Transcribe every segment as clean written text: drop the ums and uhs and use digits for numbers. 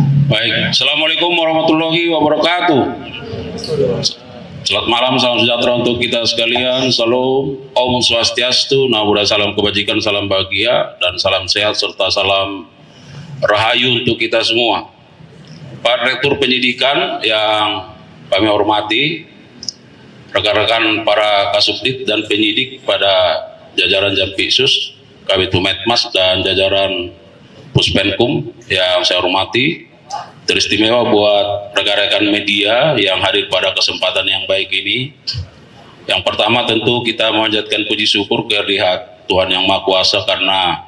Baik, Assalamualaikum warahmatullahi wabarakatuh. Selamat malam, salam sejahtera untuk kita sekalian. Salam, Om Swastiastu, Namo Buddhaya, salam kebajikan, salam bahagia, dan salam sehat serta salam rahayu untuk kita semua. Pak Direktur Penyidikan yang kami hormati, rekan-rekan para Kasubdit dan penyidik pada jajaran Jampitsus, Kabitumetmas dan jajaran Puspenkum yang saya hormati, teristimewa buat rekan-rekan media yang hadir pada kesempatan yang baik ini. Yang pertama tentu kita memanjatkan puji syukur kehadirat Tuhan Yang Maha Kuasa karena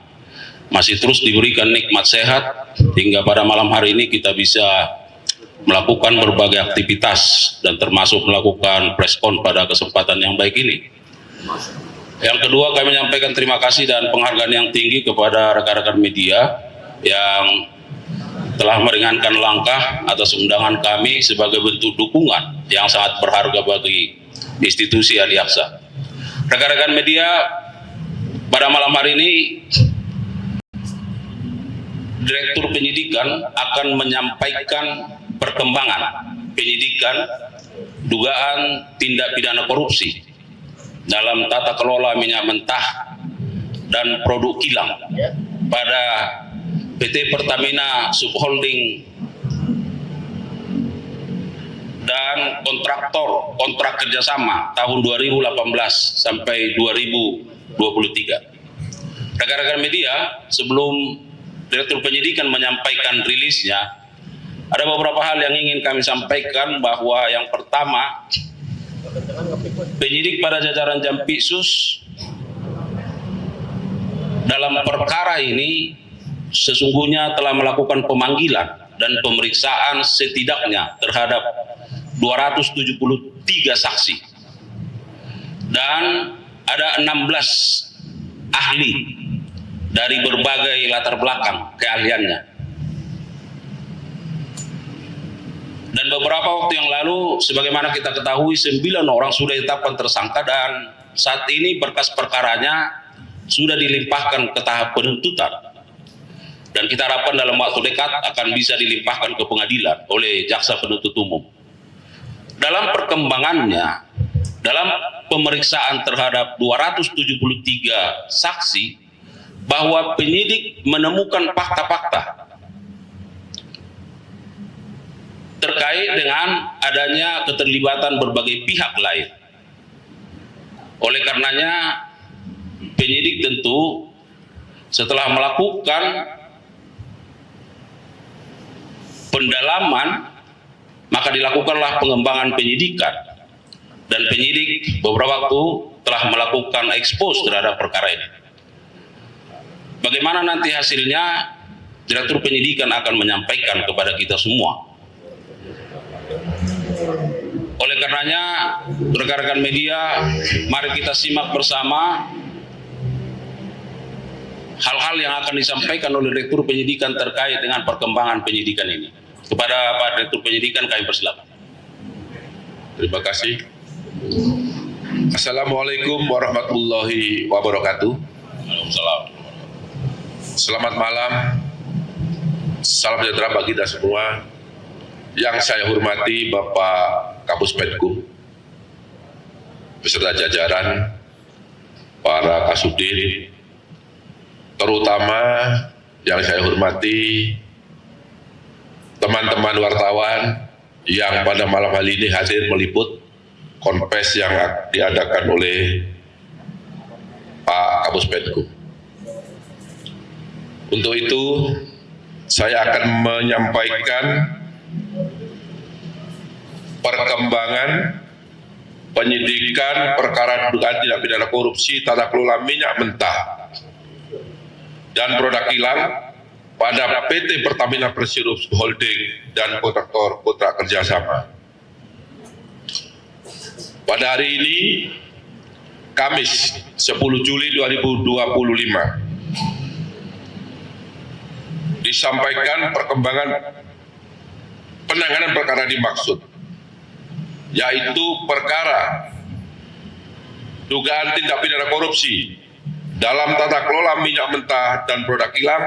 masih terus diberikan nikmat sehat hingga pada malam hari ini kita bisa melakukan berbagai aktivitas dan termasuk melakukan preskon pada kesempatan yang baik ini. Yang kedua, kami menyampaikan terima kasih dan penghargaan yang tinggi kepada rekan-rekan media yang telah meringankan langkah atas undangan kami sebagai bentuk dukungan yang sangat berharga bagi institusi Adiaksa. Rekan-rekan media, pada malam hari ini Direktur Penyidikan akan menyampaikan perkembangan penyidikan dugaan tindak pidana korupsi dalam tata kelola minyak mentah dan produk kilang pada PT Pertamina Subholding dan kontrak kerjasama tahun 2018 sampai 2023. Rekan-rekan media, sebelum Direktur Penyidikan menyampaikan rilisnya, ada beberapa hal yang ingin kami sampaikan. Bahwa yang pertama, penyidik pada jajaran Jampitsus dalam perkara ini sesungguhnya telah melakukan pemanggilan dan pemeriksaan setidaknya terhadap 273 saksi dan ada 16 ahli dari berbagai latar belakang keahliannya. Dan beberapa waktu yang lalu, sebagaimana kita ketahui, 9 orang sudah ditetapkan tersangka dan saat ini berkas perkaranya sudah dilimpahkan ke tahap penuntutan. Dan kita harapkan dalam waktu dekat akan bisa dilimpahkan ke pengadilan oleh jaksa penuntut umum. Dalam perkembangannya, dalam pemeriksaan terhadap 273 saksi, bahwa penyidik menemukan fakta-fakta terkait dengan adanya keterlibatan berbagai pihak lain. Oleh karenanya, penyidik tentu setelah melakukan pendalaman, maka dilakukanlah pengembangan penyidikan, dan penyidik beberapa waktu telah melakukan ekspos terhadap perkara ini. Bagaimana nanti hasilnya, Direktur Penyidikan akan menyampaikan kepada kita semua. Oleh karenanya, rekan-rekan media, mari kita simak bersama hal-hal yang akan disampaikan oleh Direktur Penyidikan terkait dengan perkembangan penyidikan ini. Kepada Pak Direktur Penyidikan kami persilakan. Terima kasih. Assalamualaikum warahmatullahi wabarakatuh. Waalaikumsalam. Selamat malam. Salam sejahtera bagi kita semua. Yang saya hormati Bapak Kapus Penkum, beserta jajaran, para Kasubdit, terutama yang saya hormati teman-teman wartawan yang pada malam hari ini hadir meliput konfes yang diadakan oleh Pak Kapus Penkum. Untuk itu, saya akan menyampaikan perkembangan penyidikan perkara dugaan tindak pidana korupsi tata kelola minyak mentah dan produk kilang pada PT Pertamina Persero Holding dan kontraktor kontrak kerjasama. Pada hari ini, Kamis 10 Juli 2025, disampaikan perkembangan penanganan perkara dimaksud, yaitu perkara dugaan tindak pidana korupsi dalam tata kelola minyak mentah dan produk kilang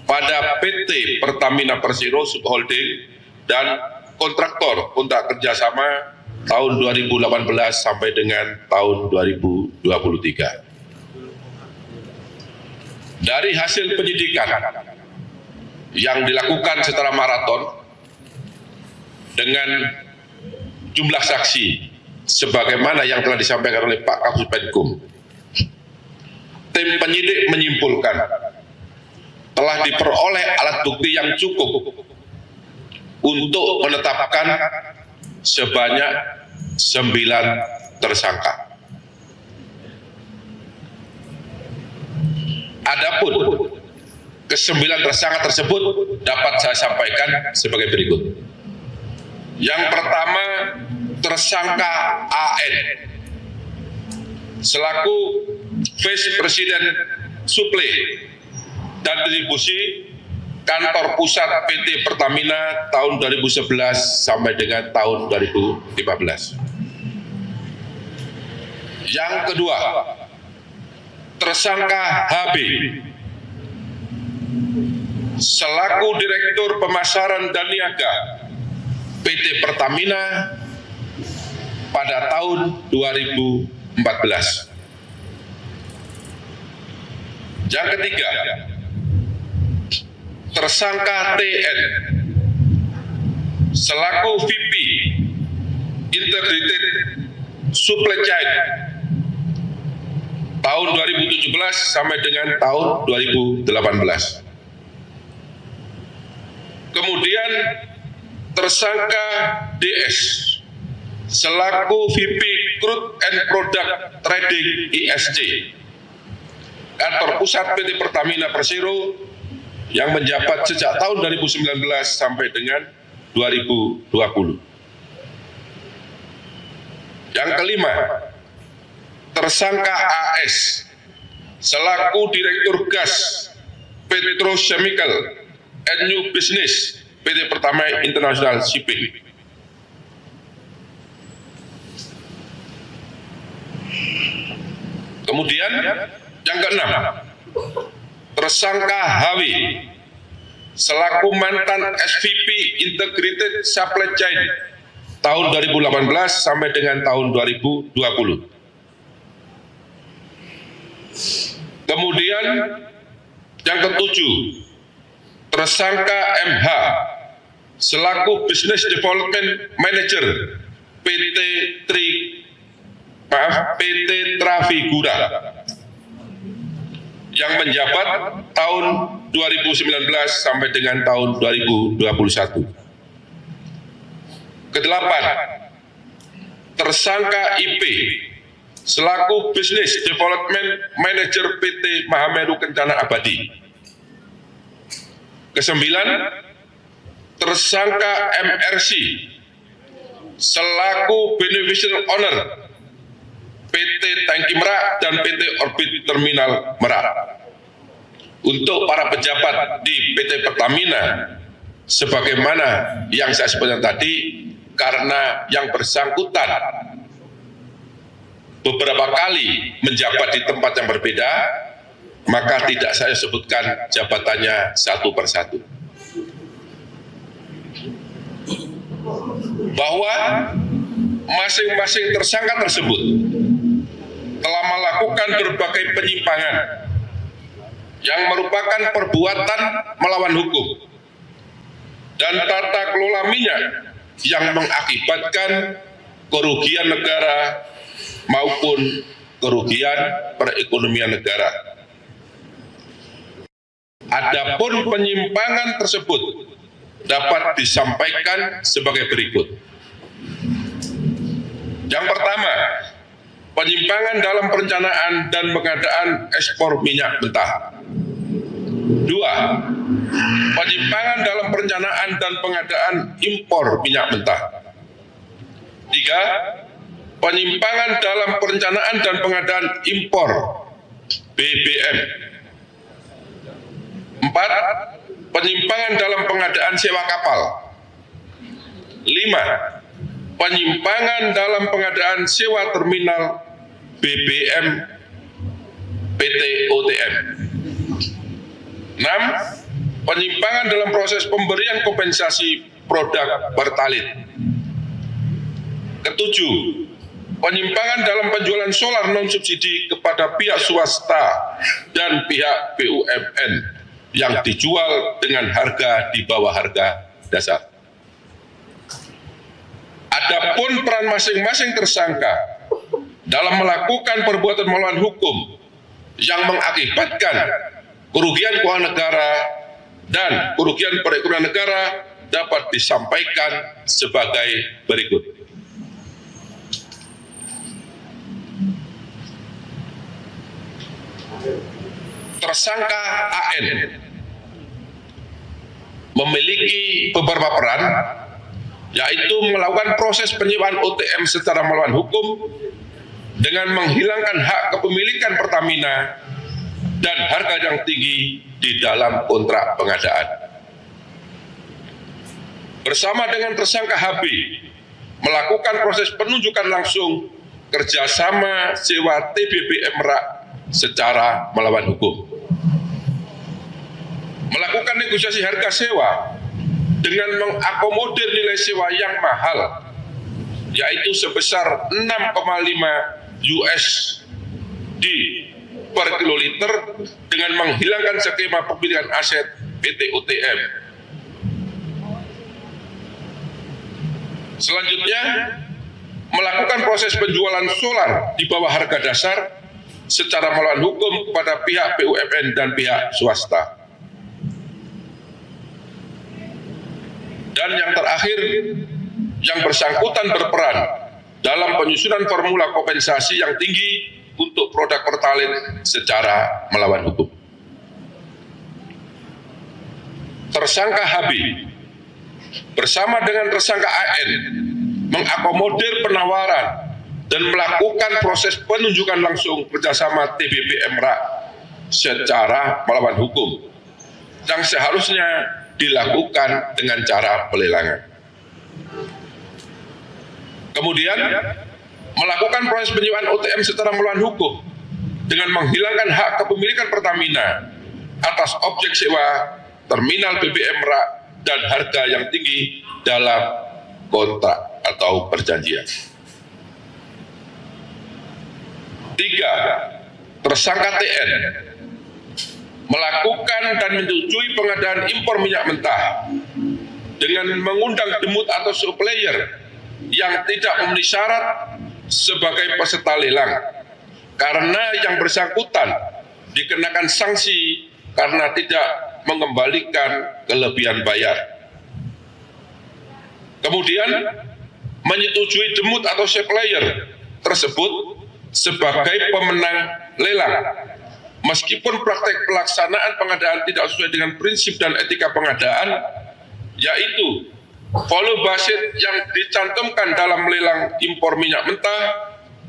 pada PT Pertamina Persero Subholding dan kontraktor kontrak kerjasama tahun 2018 sampai dengan tahun 2023. Dari hasil penyidikan yang dilakukan secara maraton dengan jumlah saksi sebagaimana yang telah disampaikan oleh Pak Kapus Penkum, tim penyidik menyimpulkan telah diperoleh alat bukti yang cukup untuk menetapkan sebanyak 9 tersangka. Adapun ke-9 tersangka tersebut dapat saya sampaikan sebagai berikut. Yang pertama, tersangka AN selaku Vice President Suplai dan Distribusi Kantor Pusat PT Pertamina tahun 2011 sampai dengan tahun 2015. Yang kedua, tersangka HB selaku Direktur Pemasaran dan Niaga PT Pertamina pada tahun 2014. Yang ketiga, tersangka TN selaku VP Integrated Supply Chain tahun 2017 sampai dengan tahun 2018. Kemudian tersangka DS selaku VP Crude and Product Trading ISC Kantor Pusat PT Pertamina Persero yang menjabat sejak tahun 2019 sampai dengan 2020. Yang kelima, tersangka AS selaku Direktur Gas Petrochemical and New Business PT Pertamina International Shipping. Kemudian yang keenam, tersangka HW selaku mantan SVP Integrated Supply Chain tahun 2018 sampai dengan tahun 2020. Kemudian yang ketujuh, tersangka MH selaku Business Development Manager PT Trafigura yang menjabat tahun 2019 sampai dengan tahun 2021. Kedelapan, tersangka IP selaku Business Development Manager PT Mahameru Kencana Abadi. Kesembilan, tersangka MRC selaku Beneficial Owner PT Tangki Merak dan PT Orbit Terminal Merak. Untuk para pejabat di PT Pertamina, sebagaimana yang saya sebutkan tadi, karena yang bersangkutan beberapa kali menjabat di tempat yang berbeda, maka tidak saya sebutkan jabatannya satu persatu. Bahwa masing-masing tersangka tersebut telah melakukan berbagai penyimpangan yang merupakan perbuatan melawan hukum dan tata kelola minyak yang mengakibatkan kerugian negara maupun kerugian perekonomian negara. Adapun penyimpangan tersebut dapat disampaikan sebagai berikut. Yang pertama, penyimpangan dalam perencanaan dan pengadaan ekspor minyak mentah. Dua, penyimpangan dalam perencanaan dan pengadaan impor minyak mentah. Tiga, penyimpangan dalam perencanaan dan pengadaan impor BBM. Empat, penyimpangan dalam pengadaan sewa kapal. Lima, penyimpangan dalam pengadaan sewa terminal BBM PT OTM. 6. penyimpangan dalam proses pemberian kompensasi produk pertalit. Ketujuh, penyimpangan dalam penjualan solar non-subsidi kepada pihak swasta dan pihak BUMN yang dijual dengan harga di bawah harga dasar. Adapun peran masing-masing tersangka dalam melakukan perbuatan melawan hukum yang mengakibatkan kerugian keuangan negara dan kerugian perekonomian negara dapat disampaikan sebagai berikut. Tersangka AN memiliki beberapa peran, yaitu melakukan proses penyewaan OTM secara melawan hukum dengan menghilangkan hak kepemilikan Pertamina dan harga yang tinggi di dalam kontrak pengadaan. Bersama dengan tersangka HB melakukan proses penunjukan langsung kerjasama sewa TBB Emrak secara melawan hukum. Melakukan negosiasi harga sewa dengan mengakomodir nilai sewa yang mahal, yaitu sebesar 6,5 USD per kiloliter dengan menghilangkan skema pemilikan aset PT OTM. Selanjutnya, melakukan proses penjualan solar di bawah harga dasar secara melawan hukum kepada pihak BUMN dan pihak swasta. Dan yang terakhir, yang bersangkutan berperan dalam penyusunan formula kompensasi yang tinggi untuk produk pertalite secara melawan hukum. Tersangka HB bersama dengan tersangka AN mengakomodir penawaran dan melakukan proses penunjukan langsung kerjasama TBB Emrak secara melawan hukum yang seharusnya dilakukan dengan cara pelelangan. Kemudian melakukan proses penyewaan OTM secara melawan hukum dengan menghilangkan hak kepemilikan Pertamina atas objek sewa terminal BBM Emrak dan harga yang tinggi dalam kontrak atau perjanjian. 3. Tersangka TN melakukan dan menyetujui pengadaan impor minyak mentah dengan mengundang demut atau supplier yang tidak memenuhi syarat sebagai peserta lelang karena yang bersangkutan dikenakan sanksi karena tidak mengembalikan kelebihan bayar. Kemudian menyetujui demut atau supplier tersebut sebagai pemenang lelang meskipun praktek pelaksanaan pengadaan tidak sesuai dengan prinsip dan etika pengadaan, yaitu volume basit yang dicantumkan dalam lelang impor minyak mentah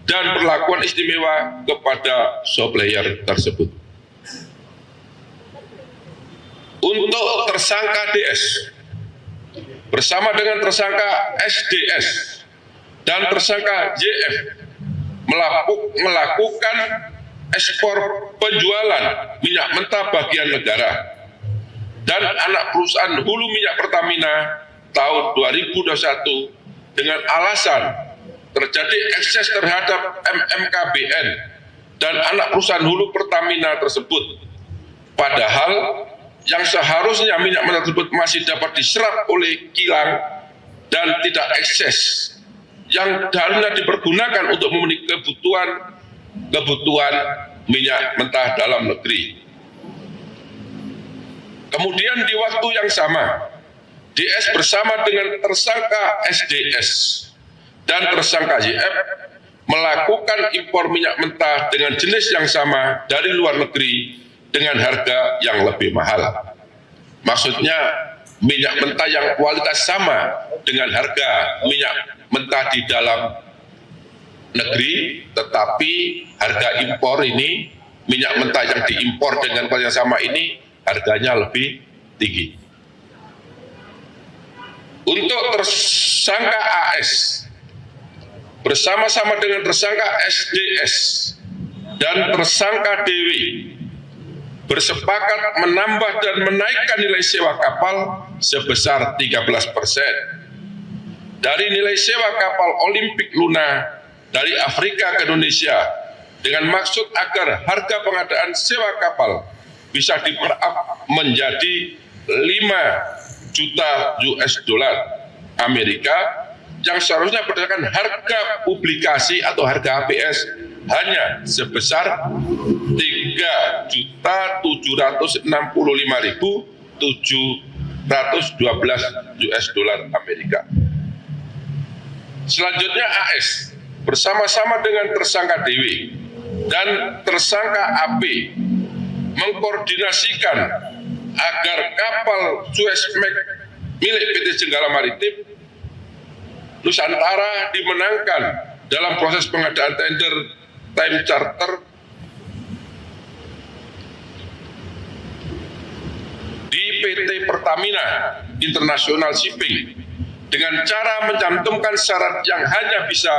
dan perlakuan istimewa kepada supplier tersebut. Untuk tersangka DS bersama dengan tersangka SDS dan tersangka JF melakukan ekspor penjualan minyak mentah bagian negara dan anak perusahaan hulu minyak Pertamina tahun 2021 dengan alasan terjadi ekses terhadap MMKBN dan anak perusahaan hulu Pertamina tersebut, padahal yang seharusnya minyak mentah tersebut masih dapat diserap oleh kilang dan tidak ekses yang harusnya dipergunakan untuk memenuhi kebutuhan minyak mentah dalam negeri. Kemudian di waktu yang sama, DS bersama dengan tersangka SDS dan tersangka YF melakukan impor minyak mentah dengan jenis yang sama dari luar negeri dengan harga yang lebih mahal. Maksudnya minyak mentah yang kualitas sama dengan harga minyak mentah di dalam negeri, tetapi harga impor ini, minyak mentah yang diimpor dengan kualitas yang sama ini harganya lebih tinggi. Untuk tersangka AS bersama-sama dengan tersangka SDS dan tersangka DW bersepakat menambah dan menaikkan nilai sewa kapal sebesar 13%. Dari nilai sewa kapal Olimpik Luna dari Afrika ke Indonesia dengan maksud agar harga pengadaan sewa kapal bisa di-markup menjadi 5 juta US dollar Amerika yang seharusnya berdasarkan harga publikasi atau harga HPS hanya sebesar 3.765.712 US dollar Amerika. Selanjutnya AS bersama-sama dengan tersangka DW dan tersangka AP mengkoordinasikan agar kapal Suezmax milik PT Jenggala Maritim Nusantara dimenangkan dalam proses pengadaan tender time charter di PT Pertamina International Shipping dengan cara mencantumkan syarat yang hanya bisa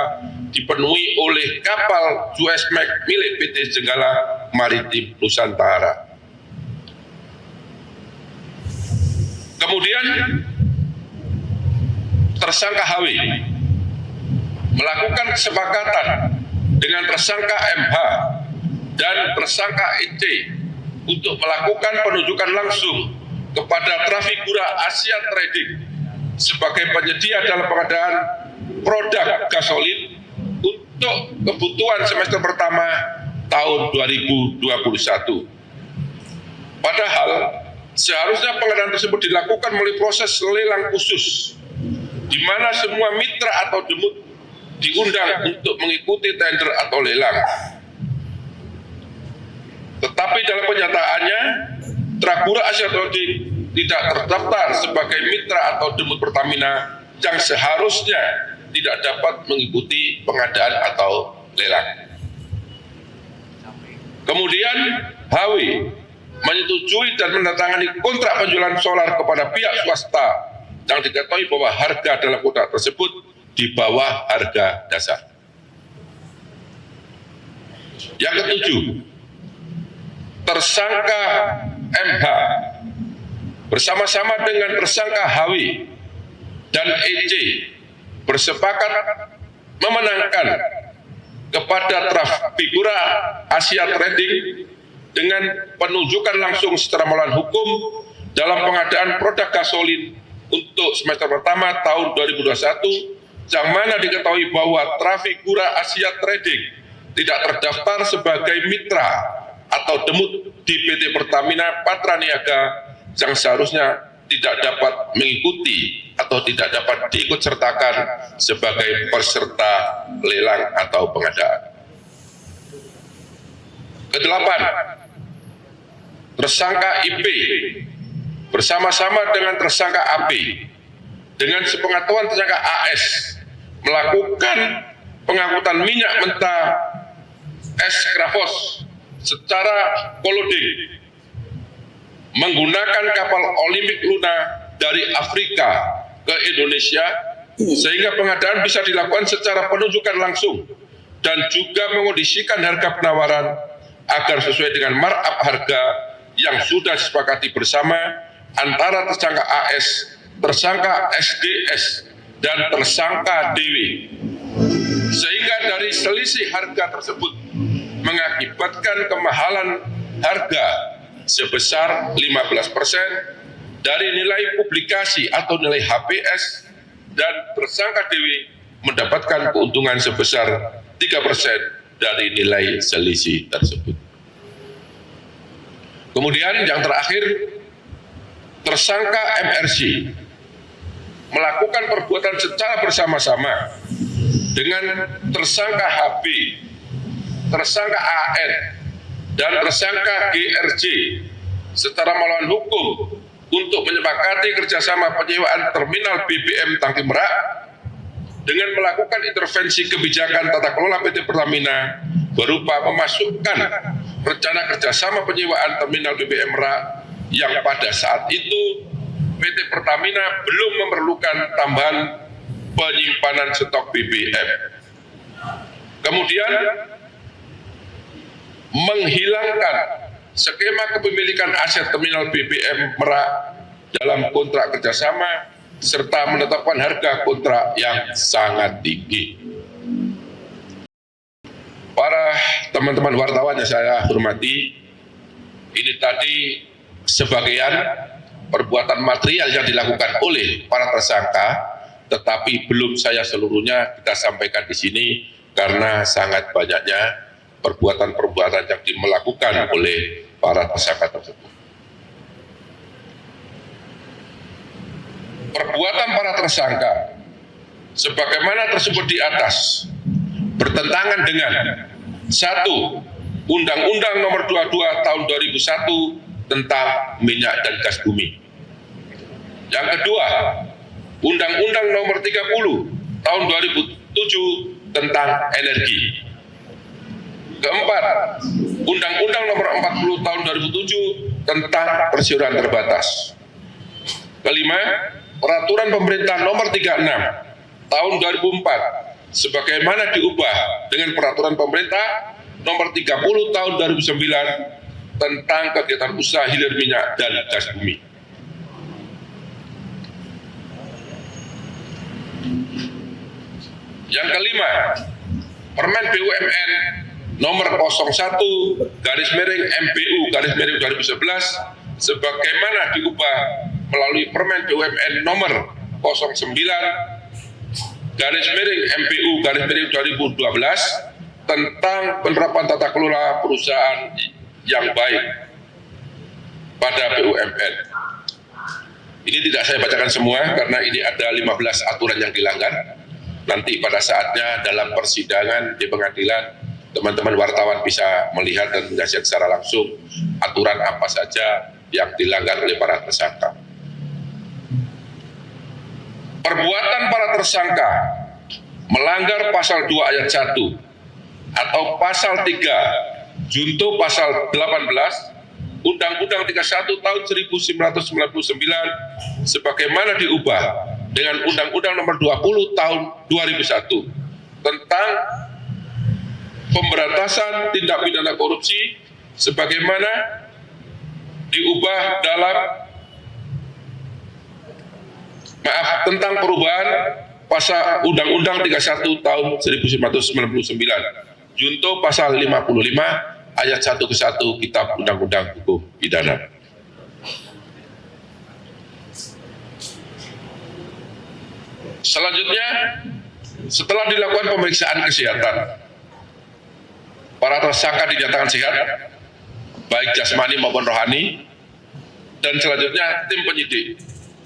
dipenuhi oleh kapal Suezmax milik PT Jenggala Maritim Nusantara. Kemudian tersangka HW melakukan kesepakatan dengan tersangka MH dan tersangka EC untuk melakukan penunjukan langsung kepada Trafigura Asia Trading sebagai penyedia dalam pengadaan produk gasolin untuk kebutuhan semester pertama tahun 2021. Padahal seharusnya pengadaan tersebut dilakukan melalui proses lelang khusus di mana semua mitra atau demut diundang untuk mengikuti tender atau lelang. Tetapi dalam kenyataannya, Trafigura Asia Trading tidak terdaftar sebagai mitra atau demut Pertamina yang seharusnya tidak dapat mengikuti pengadaan atau lelang. Kemudian HW menyetujui dan menandatangani kontrak penjualan solar kepada pihak swasta yang diketahui bahwa harga dalam kontrak tersebut di bawah harga dasar. Yang ketujuh, tersangka MH bersama-sama dengan tersangka HW dan EC bersepakat memenangkan kepada Trafigura Asia Trading dengan penunjukan langsung secara melawan hukum dalam pengadaan produk gasolin untuk semester pertama tahun 2021 yang mana diketahui bahwa Trafigura Asia Trading tidak terdaftar sebagai mitra atau demut di PT Pertamina Patraniaga yang seharusnya tidak dapat mengikuti atau tidak dapat diikutsertakan sebagai peserta lelang atau pengadaan. Kedelapan, tersangka IP bersama-sama dengan tersangka AP dengan sepengetahuan tersangka AS melakukan pengangkutan minyak mentah S-Krafos secara koloding menggunakan kapal Olimpik Luna dari Afrika ke Indonesia sehingga pengadaan bisa dilakukan secara penunjukan langsung dan juga mengondisikan harga penawaran agar sesuai dengan markup harga yang sudah disepakati bersama antara tersangka AS, tersangka SDS, dan tersangka DW. Sehingga dari selisih harga tersebut mengakibatkan kemahalan harga sebesar 15% dari nilai publikasi atau nilai HPS, dan tersangka DW mendapatkan keuntungan sebesar 3% dari nilai selisih tersebut. Kemudian yang terakhir, tersangka MRC melakukan perbuatan secara bersama-sama dengan tersangka HB, tersangka AN, dan tersangka GRJ secara melawan hukum untuk menyepakati kerjasama penyewaan terminal BBM Tangki Merak dengan melakukan intervensi kebijakan tata kelola PT Pertamina berupa memasukkan rencana kerjasama penyewaan terminal BBM Merak yang pada saat itu PT Pertamina belum memerlukan tambahan penyimpanan stok BBM. Kemudian menghilangkan skema kepemilikan aset terminal BBM Merak dalam kontrak kerjasama, serta menetapkan harga kontrak yang sangat tinggi. Para teman-teman wartawan yang saya hormati, ini tadi sebagian perbuatan material yang dilakukan oleh para tersangka, tetapi belum saya seluruhnya kita sampaikan di sini karena sangat banyaknya perbuatan-perbuatan yang dilakukan oleh para tersangka tersebut. Perbuatan para tersangka sebagaimana tersebut di atas bertentangan dengan 1. Undang-Undang Nomor 22 Tahun 2001 tentang minyak dan gas bumi. Yang kedua, Undang-Undang Nomor 30 Tahun 2007 tentang energi. Keempat, Undang-Undang Nomor 40 Tahun 2007 tentang persiaran terbatas. Kelima, Peraturan Pemerintah Nomor 36 Tahun 2004 sebagaimana diubah dengan Peraturan Pemerintah Nomor 30 Tahun 2009 tentang kegiatan usaha hilir minyak dan gas bumi. Yang kelima, Permen BUMN Nomor 01/MBU/2011 sebagaimana diubah melalui Permen BUMN Nomor 09/MBU/2012 tentang penerapan tata kelola perusahaan yang baik pada BUMN. Ini tidak saya bacakan semua karena ini ada 15 aturan yang dilanggar. Nanti pada saatnya dalam persidangan di pengadilan, teman-teman wartawan bisa melihat dan menyaksikan secara langsung aturan apa saja yang dilanggar oleh para tersangka. Perbuatan para tersangka melanggar pasal 2 ayat 1 atau pasal 3 junto pasal 18 Undang-Undang 31 tahun 1999 sebagaimana diubah dengan Undang-Undang Nomor 20 tahun 2001 tentang pemberantasan tindak pidana korupsi sebagaimana diubah dalam tentang perubahan pasal Undang-Undang 31 tahun 1999 junto pasal 55 ayat 1 ke 1 Kitab Undang-Undang Hukum Pidana. Selanjutnya, setelah dilakukan pemeriksaan kesehatan, para tersangka dinyatakan sehat, baik jasmani maupun rohani, dan selanjutnya tim penyidik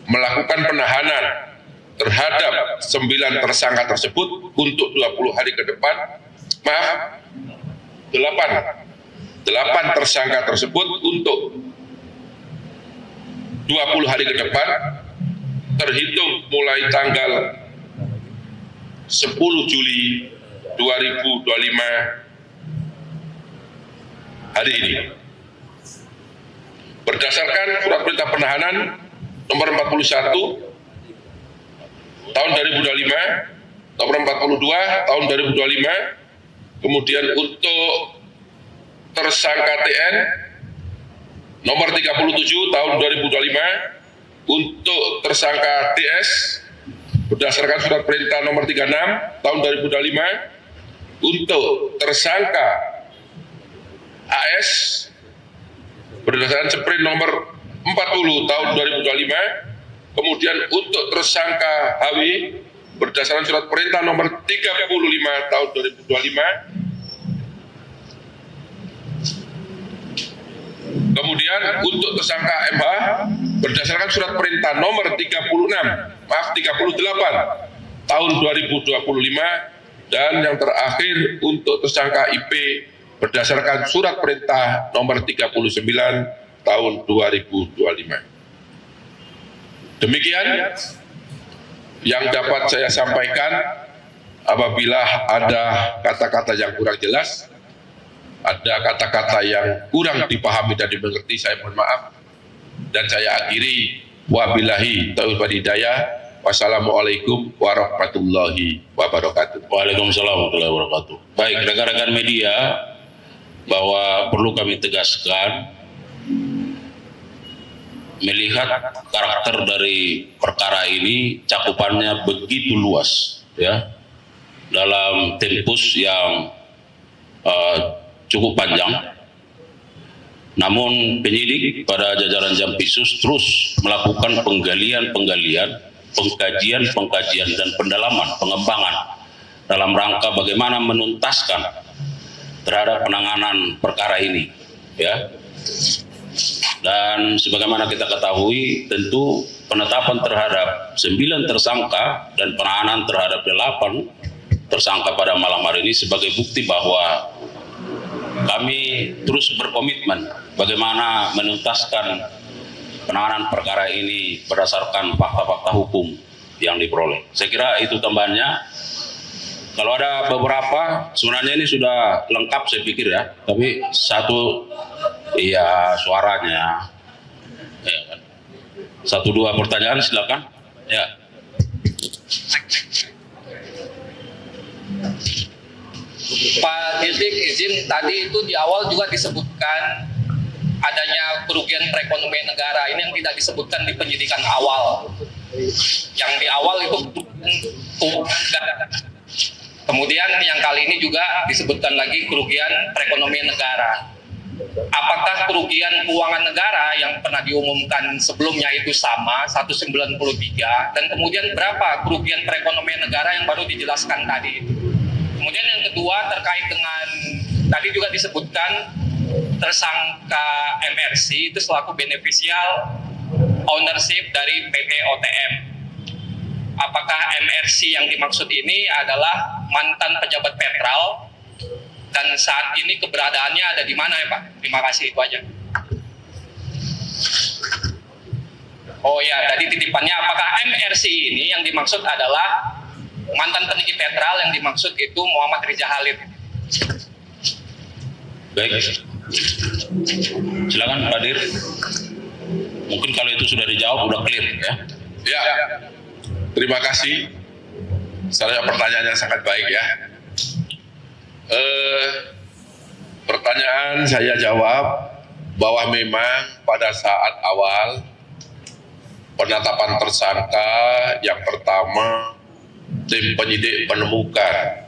melakukan penahanan terhadap 9 tersangka tersebut untuk 20 hari ke depan, 8 tersangka tersebut untuk 20 hari ke depan, terhitung mulai tanggal 10 Juli 2025 hari ini. Berdasarkan surat perintah penahanan nomor 41 tahun 2025, nomor 42 tahun 2025, kemudian untuk tersangka TN nomor 37 tahun 2025, untuk tersangka DS berdasarkan surat perintah nomor 36 tahun 2025, untuk tersangka AS berdasarkan sprint nomor 40 tahun 2025, kemudian untuk tersangka HW berdasarkan surat perintah nomor 35 tahun 2025, kemudian untuk tersangka MH berdasarkan surat perintah nomor 38 tahun 2025, dan yang terakhir untuk tersangka IP berdasarkan surat perintah nomor 39 tahun 2025. Demikian yang dapat saya sampaikan. Apabila ada kata-kata yang kurang jelas, ada kata-kata yang kurang dipahami dan dimengerti, saya mohon maaf. Dan saya akhiri, wabillahi taufiq wal hidayah. Wassalamualaikum warahmatullahi wabarakatuh. Waalaikumsalam warahmatullahi wabarakatuh. Baik, rekan-rekan media, bahwa perlu kami tegaskan melihat karakter dari perkara ini cakupannya begitu luas, ya, dalam tempus yang cukup panjang. Namun penyidik pada jajaran Jampitsus terus melakukan penggalian, pengkajian dan pendalaman, pengembangan dalam rangka bagaimana menuntaskan terhadap penanganan perkara ini, ya. Dan sebagaimana kita ketahui, tentu penetapan terhadap 9 tersangka dan penahanan terhadap 8 tersangka pada malam hari ini sebagai bukti bahwa kami terus berkomitmen bagaimana menuntaskan penanganan perkara ini berdasarkan fakta-fakta hukum yang diperoleh. Saya kira itu tambahannya. Kalau ada beberapa, sebenarnya ini sudah lengkap saya pikir, ya. Tapi satu, iya, suaranya. Ya, kan? 1-2 pertanyaan silakan. Ya. Pak Dirdik, izin, tadi itu di awal juga disebutkan adanya kerugian perekonomian negara. Ini yang tidak disebutkan di penyidikan awal. Yang di awal itu kemudian yang kali ini juga disebutkan lagi kerugian perekonomian negara. Apakah kerugian keuangan negara yang pernah diumumkan sebelumnya itu sama 193, dan kemudian berapa kerugian perekonomian negara yang baru dijelaskan tadi itu? Kemudian yang kedua terkait dengan tadi juga disebutkan tersangka MRC itu selaku beneficial ownership dari PT OTM. Apakah MRC yang dimaksud ini adalah mantan pejabat Petral dan saat ini keberadaannya ada di mana, ya Pak? Terima kasih, itu aja. Oh ya, tadi titipannya, apakah MRC ini yang dimaksud adalah mantan peninggi Petral, yang dimaksud itu Muhammad Riza Halid? Baik, silakan Pak Dir. Mungkin kalau itu sudah dijawab, udah clear, ya. Ya, terima kasih. Saya pertanyaan yang sangat baik, ya. Pertanyaan saya jawab bahwa memang pada saat awal penetapan tersangka yang pertama, tim penyidik menemukan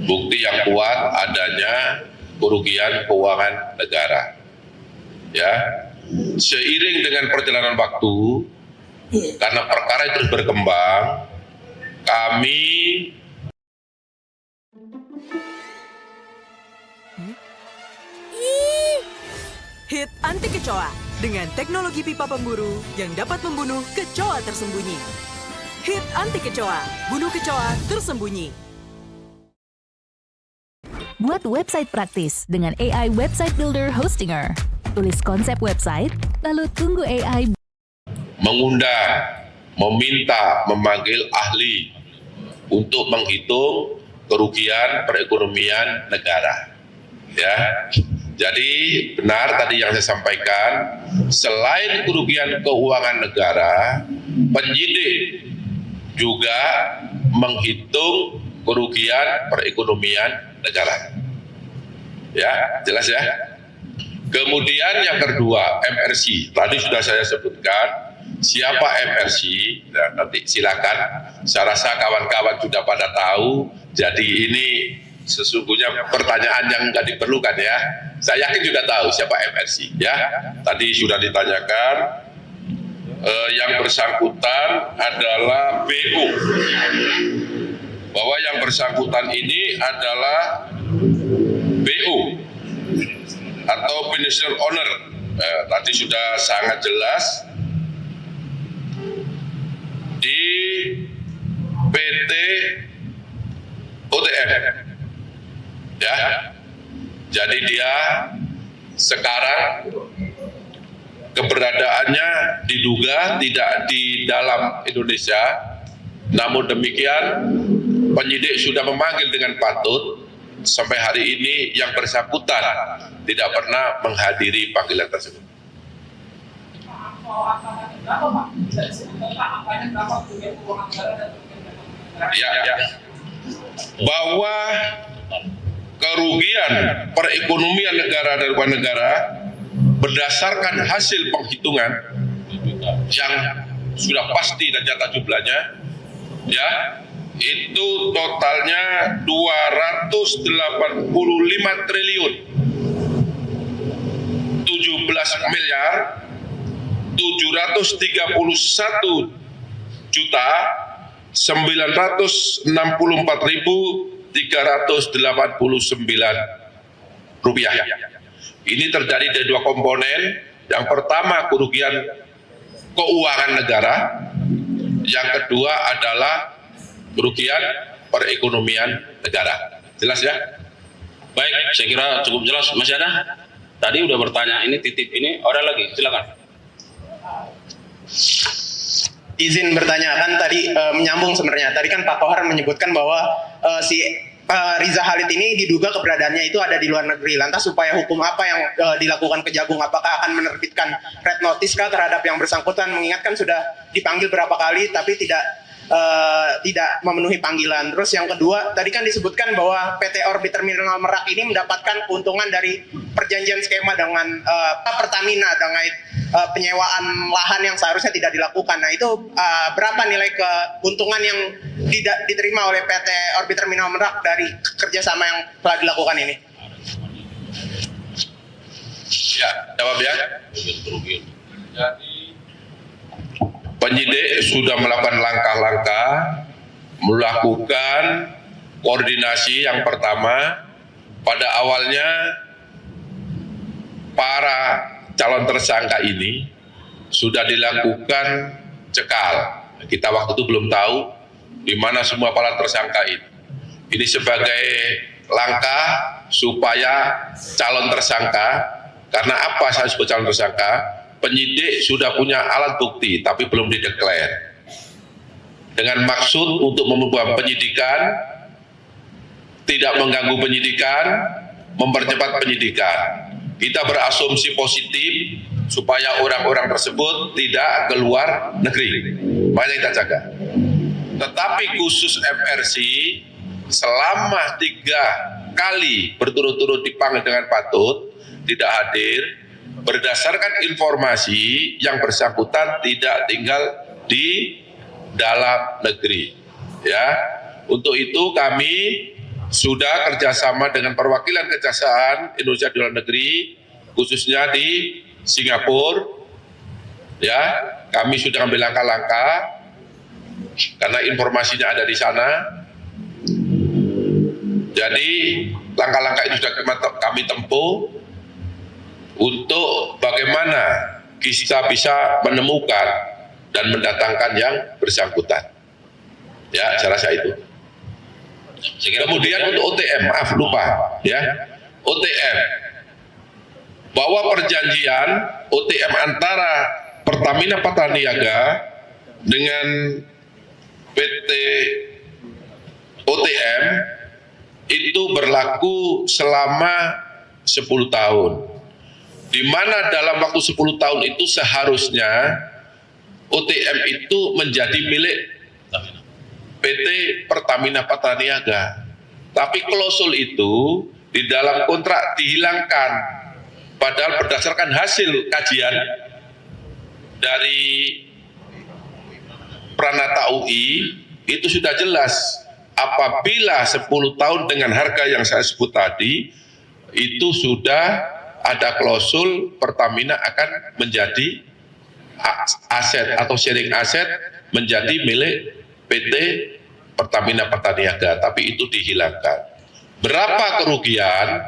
bukti yang kuat adanya kerugian keuangan negara. Ya, seiring dengan perjalanan waktu, karena perkara itu terus berkembang, kami Hit anti kecoa dengan teknologi pipa pemburu yang dapat membunuh kecoa tersembunyi. Hit anti kecoa, bunuh kecoa tersembunyi. Buat website praktis dengan AI Website Builder Hostinger. Tulis konsep website, lalu tunggu AI mengundang, meminta, memanggil ahli untuk menghitung kerugian perekonomian negara. Ya, jadi benar tadi yang saya sampaikan, selain kerugian keuangan negara, penyidik juga menghitung kerugian perekonomian negara. Ya, jelas ya. Kemudian yang kedua, MRC. Tadi sudah saya sebutkan siapa MRC. Nah, nanti silakan. Saya rasa kawan-kawan sudah pada tahu. Jadi ini sesungguhnya pertanyaan yang nggak diperlukan, ya. Saya yakin sudah tahu siapa MRC, ya. Tadi sudah ditanyakan. Yang bersangkutan adalah BU. Bahwa yang bersangkutan ini adalah BU atau beneficial owner. Tadi sudah sangat jelas di PT OTM, ya. Jadi dia sekarang keberadaannya diduga tidak di dalam Indonesia, namun demikian penyidik sudah memanggil dengan patut. Sampai hari ini yang bersangkutan tidak pernah menghadiri panggilan tersebut. Ya. Bahwa kerugian perekonomian negara dari luar negara berdasarkan hasil penghitungan yang sudah pasti dan nyata jumlahnya, ya, itu totalnya 285 triliun 17 miliar 731 juta 964.389 rupiah. Ini terjadi dari dua komponen. Yang pertama kerugian keuangan negara, yang kedua adalah kerugian perekonomian negara. Jelas ya? Baik, saya kira cukup jelas. Masih ada? Tadi udah bertanya, ini titip ini, ada lagi, silakan. Izin bertanya, kan tadi menyambung sebenarnya. Tadi kan Pak Kohar menyebutkan bahwa si Riza Khalid ini diduga keberadaannya itu ada di luar negeri. Lantas upaya hukum apa yang dilakukan Kejagung? Apakah akan menerbitkan red notice kah terhadap yang bersangkutan? Mengingatkan sudah dipanggil berapa kali tapi tidak memenuhi panggilan. Terus yang kedua, tadi kan disebutkan bahwa PT Orbit Terminal Merak ini mendapatkan keuntungan dari perjanjian skema dengan Pertamina dengan penyewaan lahan yang seharusnya tidak dilakukan. Nah itu berapa nilai keuntungan yang diterima oleh PT Orbit Terminal Merak dari kerjasama yang telah dilakukan ini? Ya, jawab ya. Jadi penyidik sudah melakukan langkah-langkah, melakukan koordinasi. Yang pertama, pada awalnya para calon tersangka ini sudah dilakukan cekal. Kita waktu itu belum tahu di mana semua para tersangka ini. Ini sebagai langkah supaya calon tersangka, karena apa saya sebut calon tersangka? Penyidik sudah punya alat bukti tapi belum dideklar. Dengan maksud untuk membuat penyidikan, tidak mengganggu penyidikan, mempercepat penyidikan. Kita berasumsi positif supaya orang-orang tersebut tidak keluar negeri. Makanya kita jaga. Tetapi khusus MRC selama 3 kali berturut-turut dipanggil dengan patut, tidak hadir. Berdasarkan informasi yang bersangkutan tidak tinggal di dalam negeri, ya. Untuk itu kami sudah kerjasama dengan perwakilan Kejaksaan Indonesia di luar negeri, khususnya di Singapura, ya. Kami sudah ambil langkah-langkah karena informasinya ada di sana. Jadi langkah-langkah itu sudah kami tempuh untuk bagaimana kita bisa menemukan dan mendatangkan yang bersangkutan. Ya, saya rasa itu. Kemudian untuk OTM, maaf lupa, ya. OTM, bahwa perjanjian OTM antara Pertamina Patraniaga dengan PT OTM itu berlaku selama 10 tahun. Di mana dalam waktu 10 tahun itu seharusnya OTM itu menjadi milik PT Pertamina Patraniaga. Tapi klausul itu di dalam kontrak dihilangkan. Padahal berdasarkan hasil kajian dari Pranata UI itu sudah jelas apabila 10 tahun dengan harga yang saya sebut tadi itu sudah ada klausul Pertamina akan menjadi aset atau sharing aset menjadi milik PT Pertamina Patraniaga, tapi itu dihilangkan. Berapa kerugian?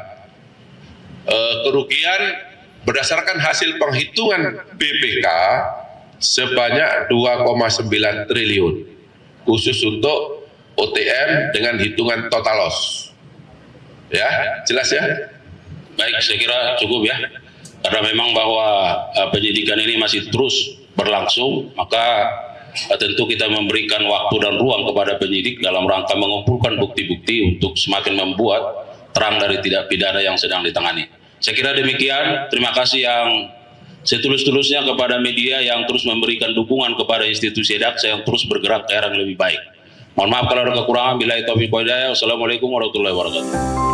Kerugian berdasarkan hasil penghitungan BPK sebanyak 2,9 triliun khusus untuk OTM dengan hitungan total loss. Ya, jelas ya? Baik, saya kira cukup ya. Karena memang bahwa penyidikan ini masih terus berlangsung, maka tentu kita memberikan waktu dan ruang kepada penyidik dalam rangka mengumpulkan bukti-bukti untuk semakin membuat terang dari tindak pidana yang sedang ditangani. Saya kira demikian. Terima kasih yang setulus-tulusnya kepada media yang terus memberikan dukungan kepada institusi jaksa yang terus bergerak ke arah yang lebih baik. Mohon maaf kalau ada kekurangan. Billahi taufiq wal hidayah. Wassalamualaikum warahmatullahi wabarakatuh.